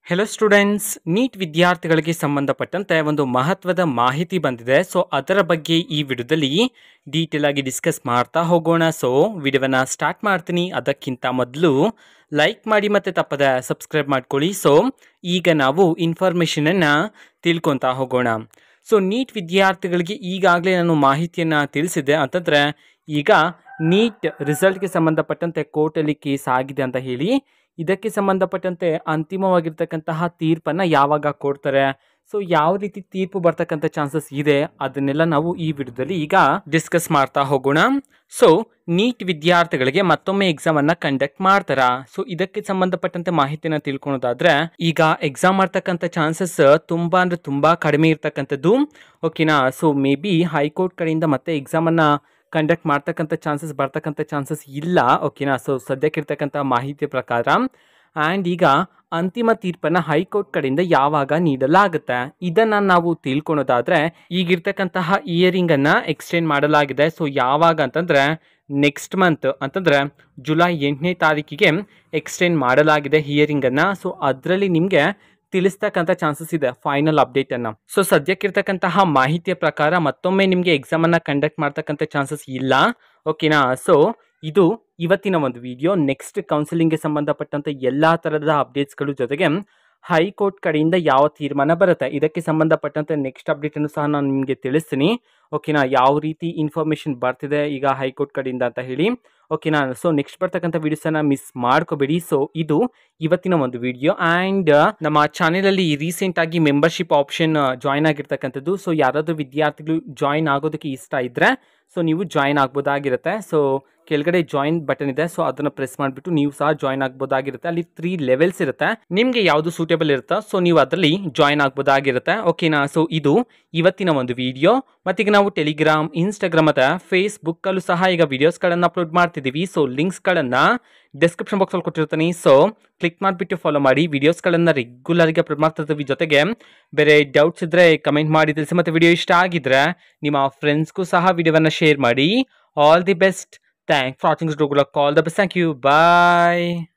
Hello students, neat ವಿದ್ಯಾರ್ಥಿಗಳಿಗೆ ಸಂಬಂಧಪಟ್ಟಂತೆ ಒಂದು ಮಹತ್ವದ ಮಾಹಿತಿ ಬಂದಿದೆ. ಸೊ ಅದರ ಬಗ್ಗೆ ಈ ವಿಡಿಯೋದಲ್ಲಿ ಡೀಟೇಲ್ ಆಗಿ ಡಿಸ್ಕಸ್ ಮಾಡ್ತಾ ಹೋಗೋಣ. ಸೊ ವಿಡಿಯೋವನ್ನು ಸ್ಟಾರ್ಟ್ ಮಾಡ್ತೀನಿ. ಅದಕ್ಕಿಂತ ಮೊದಲು ಲೈಕ್ ಮಾಡಿ ಮತ್ತು ತಪ್ಪದೆ ಸಬ್ಸ್ಕ್ರೈಬ್ ಮಾಡ್ಕೊಳ್ಳಿ. ಸೊ ಈಗ ನಾವು ಇನ್ಫಾರ್ಮೇಷನನ್ನು ತಿಳ್ಕೊತಾ ಹೋಗೋಣ. ಸೊ ನೀಟ್ ವಿದ್ಯಾರ್ಥಿಗಳಿಗೆ ಈಗಾಗಲೇ ನಾನು ಮಾಹಿತಿಯನ್ನು ತಿಳಿಸಿದ್ದೆ. ಅಂತಂದರೆ ಈಗ ನೀಟ್ ರಿಸಲ್ಟ್ಗೆ ಸಂಬಂಧಪಟ್ಟಂತೆ ಕೋರ್ಟಲ್ಲಿ ಕೇಸ್ ಆಗಿದೆ ಅಂತ ಹೇಳಿ, ಇದಕ್ಕೆ ಸಂಬಂಧಪಟ್ಟಂತೆ ಅಂತಿಮವಾಗಿರ್ತಕ್ಕಂತಹ ತೀರ್ಪನ್ನು ಯಾವಾಗ ಕೊಡ್ತಾರೆ, ಸೊ ಯಾವ ರೀತಿ ತೀರ್ಪು ಬರ್ತಕ್ಕಂಥ ಚಾನ್ಸಸ್ ಇದೆ, ಅದನ್ನೆಲ್ಲ ನಾವು ಈ ವಿಡಿಯೋದಲ್ಲಿ ಈಗ ಡಿಸ್ಕಸ್ ಮಾಡ್ತಾ ಹೋಗೋಣ. ಸೊ ನೀಟ್ ವಿದ್ಯಾರ್ಥಿಗಳಿಗೆ ಮತ್ತೊಮ್ಮೆ ಎಕ್ಸಾಮನ್ನು ಕಂಡಕ್ಟ್ ಮಾಡ್ತಾರಾ? ಸೊ ಇದಕ್ಕೆ ಸಂಬಂಧಪಟ್ಟಂತೆ ಮಾಹಿತಿನ ತಿಳ್ಕೊಳೋದಾದ್ರೆ, ಈಗ ಎಕ್ಸಾಮ್ ಮಾಡ್ತಕ್ಕಂಥ ಚಾನ್ಸಸ್ ತುಂಬ ಅಂದರೆ ತುಂಬ ಕಡಿಮೆ ಇರ್ತಕ್ಕಂಥದ್ದು. ಓಕೆನಾ? ಸೊ ಮೇ ಬಿ ಹೈಕೋರ್ಟ್ ಕಡೆಯಿಂದ ಮತ್ತೆ ಎಕ್ಸಾಮನ್ನು ಕಂಡಕ್ಟ್ ಮಾಡ್ತಕ್ಕಂಥ ಚಾನ್ಸಸ್ ಇಲ್ಲ. ಓಕೆನಾ? ಸೊ ಸದ್ಯಕ್ಕಿರ್ತಕ್ಕಂಥ ಮಾಹಿತಿ ಪ್ರಕಾರ ಆ್ಯಂಡ್ ಈಗ ಅಂತಿಮ ತೀರ್ಪನ್ನು ಹೈಕೋರ್ಟ್ ಕಡೆಯಿಂದ ಯಾವಾಗ ನೀಡಲಾಗುತ್ತೆ ಇದನ್ನು ನಾವು ತಿಳ್ಕೊಳೋದಾದರೆ, ಈಗಿರ್ತಕ್ಕಂತಹ ಇಯರಿಂಗನ್ನು ಎಕ್ಸ್ಟೆಂಡ್ ಮಾಡಲಾಗಿದೆ. ಸೊ ಯಾವಾಗ ಅಂತಂದರೆ ನೆಕ್ಸ್ಟ್ ಮಂತ್, ಅಂತಂದರೆ ಜುಲೈ 8ನೇ ತಾರೀಕಿಗೆ ಎಕ್ಸ್ಟೆಂಡ್ ಮಾಡಲಾಗಿದೆ ಹಿಯರಿಂಗನ್ನು. ಸೊ ಅದರಲ್ಲಿ ನಿಮಗೆ ತಿಳಿಸ್ತಕ್ಕಂಥ ಚಾನ್ಸಸ್ ಇದೆ ಫೈನಲ್ ಅಪ್ಡೇಟನ್ನು. ಸೊ ಸದ್ಯಕ್ಕಿರ್ತಕ್ಕಂತಹ ಮಾಹಿತಿಯ ಪ್ರಕಾರ ಮತ್ತೊಮ್ಮೆ ನಿಮಗೆ ಎಕ್ಸಾಮನ್ನು ಕಂಡಕ್ಟ್ ಮಾಡ್ತಕ್ಕಂಥ ಚಾನ್ಸಸ್ ಇಲ್ಲ. ಓಕೆನಾ? ಸೊ ಇದು ಇವತ್ತಿನ ಒಂದು ವಿಡಿಯೋ. ನೆಕ್ಸ್ಟ್ ಕೌನ್ಸಿಲಿಂಗ್ಗೆ ಸಂಬಂಧಪಟ್ಟಂತೆ ಎಲ್ಲ ಥರದ ಅಪ್ಡೇಟ್ಸ್ಗಳು ಜೊತೆಗೆ ಹೈಕೋರ್ಟ್ ಕಡೆಯಿಂದ ಯಾವ ತೀರ್ಮಾನ ಬರುತ್ತೆ ಇದಕ್ಕೆ ಸಂಬಂಧಪಟ್ಟಂತೆ ನೆಕ್ಸ್ಟ್ ಅಪ್ಡೇಟನ್ನು ಸಹ ನಾನು ನಿಮಗೆ ತಿಳಿಸ್ತೀನಿ. ಓಕೆನಾ? ಯಾವ ರೀತಿ ಇನ್ಫಾರ್ಮೇಷನ್ ಬರ್ತಿದೆ ಈಗ ಹೈಕೋರ್ಟ್ ಕಡೆಯಿಂದ ಅಂತ ಹೇಳಿ. ಓಕೆನಾ? ಸೊ ನೆಕ್ಸ್ಟ್ ಬರ್ತಕ್ಕಂಥ ವಿಡಿಯೋಸನ್ನು ಮಿಸ್ ಮಾಡ್ಕೋಬೇಡಿ. ಸೊ ಇದು ಇವತ್ತಿನ ಒಂದು ವಿಡಿಯೋ. ಆ್ಯಂಡ್ ನಮ್ಮ ಚಾನೆಲಲ್ಲಿ ರೀಸೆಂಟಾಗಿ ಮೆಂಬರ್ಶಿಪ್ ಆಪ್ಷನ್ ಜಾಯ್ನ್ ಆಗಿರ್ತಕ್ಕಂಥದ್ದು. ಸೊ ಯಾರಾದರೂ ವಿದ್ಯಾರ್ಥಿಗಳು ಜಾಯ್ನ್ ಆಗೋದಕ್ಕೆ ಇಷ್ಟ ಇದ್ದರೆ ಸೊ ನೀವು ಜಾಯ್ನ್ ಆಗ್ಬೋದಾಗಿರುತ್ತೆ. ಸೊ ಕೆಳಗಡೆ ಜಾಯಿನ್ ಬಟನ್ ಇದೆ, ಸೊ ಅದನ್ನು ಪ್ರೆಸ್ ಮಾಡಿಬಿಟ್ಟು ನೀವು ಸಹ ಜಾಯ್ನ್ ಆಗ್ಬೋದಾಗಿರುತ್ತೆ. ಅಲ್ಲಿ 3 ಲೆವೆಲ್ಸ್ ಇರುತ್ತೆ. ನಿಮಗೆ ಯಾವುದು ಸೂಟೇಬಲ್ ಇರುತ್ತೋ ಸೊ ನೀವು ಅದರಲ್ಲಿ ಜಾಯ್ನ್ ಆಗ್ಬೋದಾಗಿರುತ್ತೆ. ಓಕೆನಾ? ಸೊ ಇದು ಇವತ್ತಿನ ಒಂದು ವಿಡಿಯೋ. ಮತ್ತೀಗ ನಾವು ಟೆಲಿಗ್ರಾಮ್, ಇನ್ಸ್ಟಾಗ್ರಾಮ್ ಮತ್ತು ಫೇಸ್ಬುಕ್ಕಲ್ಲೂ ಸಹ ಈಗ ವಿಡಿಯೋಸ್ಗಳನ್ನು ಅಪ್ಲೋಡ್ ಮಾಡ್ತಿದ್ದೀವಿ. ಸೊ ಲಿಂಕ್ಸ್ಗಳನ್ನು ಡಿಸ್ಕ್ರಿಪ್ಷನ್ ಬಾಕ್ಸಲ್ಲಿ ಕೊಟ್ಟಿರ್ತೀನಿ. ಸೊ ಕ್ಲಿಕ್ ಮಾಡಿಬಿಟ್ಟು ಫಾಲೋ ಮಾಡಿ. ವಿಡಿಯೋಸ್ಗಳನ್ನು ರೆಗ್ಯುಲರ್ಗೆ ಅಪ್ಲೋಡ್ ಮಾಡ್ತಿರ್ತೀವಿ. ಜೊತೆಗೆ ಬೇರೆ ಡೌಟ್ಸ್ ಇದ್ದರೆ ಕಮೆಂಟ್ ಮಾಡಿ ತಿಳಿಸಿ. ಮತ್ತು ವಿಡಿಯೋ ಇಷ್ಟ ಆಗಿದ್ರೆ ನಿಮ್ಮ ಫ್ರೆಂಡ್ಸ್ಗೂ ಸಹ ವಿಡಿಯೋವನ್ನು ಶೇರ್ ಮಾಡಿ. All the best. Thanks for watching this video. All the best. Thank you. Bye.